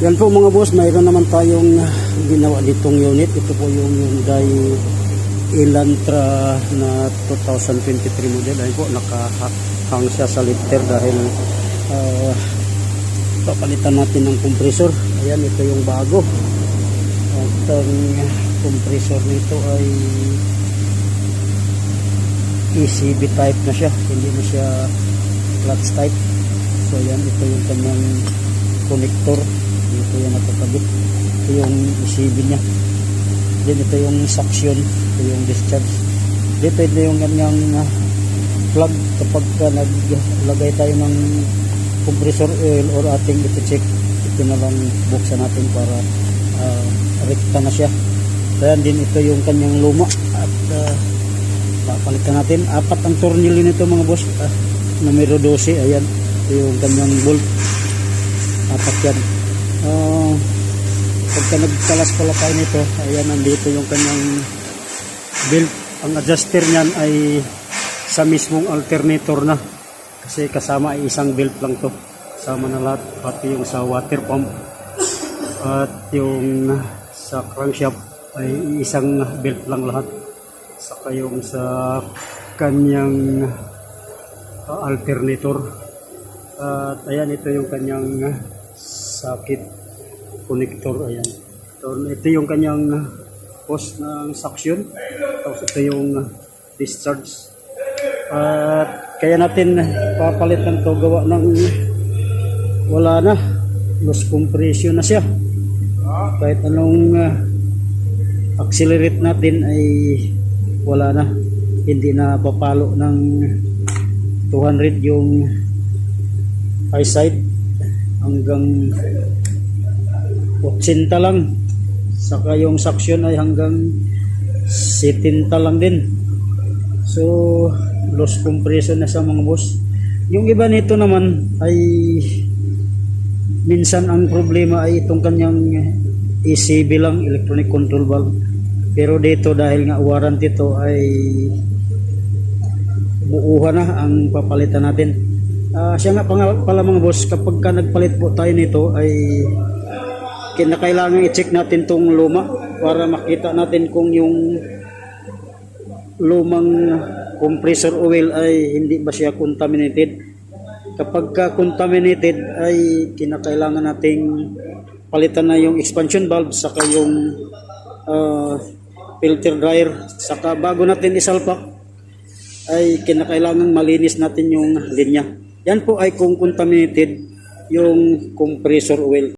Yan po mga boss, mayroon naman tayong ginawa ditong unit. Ito po yung Hyundai Elantra na 2023 model. Ayun po, nakahang siya sa lifter dahil papalitan natin ng compressor. Ayan, ito yung bago. At ang compressor nito ay ECB type na siya, hindi na siya clutch type. So ayan, ito yung kanyang connector. Ito yung nakakabit. Ito yung ECB nya. Then ito yung suction. Ito yung discharge. Dito ito yung kanyang plug kapag naglagay tayo ng compressor oil or ating ito-check. Ito na lang buksan natin para rekta na siya. Kaya din ito yung kanyang luma at papalitan natin. 4 ang tornilyo nito mga boss. Numero 12. Ayan. Ito yung kanyang bolt. 4 yan. Pagka nagkalas pala tayo nito, ayan, nandito yung kanyang belt. Ang adjuster niyan ay sa mismong alternator na, kasi kasama ay isang belt lang to, kasama na lahat, pati yung sa water pump at yung sa crankshaft ay isang belt lang lahat, saka yung sa kanyang alternator. At ayan, ito yung kanyang sakit connector. Ayan, ito yung kanyang hose ng suction, tapos ito yung discharge. At kaya natin papalitan to, gawa ng wala na, loss compression na siya. Kahit anong accelerate natin ay wala na, hindi na papalo ng 200 yung high side, hanggang 80 lang, saka yung suction ay hanggang 70 lang din. So loss compression na sa mga boss. Yung iba nito naman ay minsan ang problema ay itong kanyang ECB lang, electronic control valve. Pero dito dahil nga warranty to ay buuhan na ang papalitan natin. Siya nga pala mga boss, kapag ka nagpalit po tayo nito ay kinakailangan i-check natin tong luma para makita natin kung yung lumang compressor oil ay hindi ba siya contaminated. Kapag ka contaminated ay kinakailangan nating palitan na yung expansion valve, saka yung filter dryer, saka bago natin isalpak ay kinakailangan malinis natin yung linya. Yan po ay kung contaminated yung compressor oil.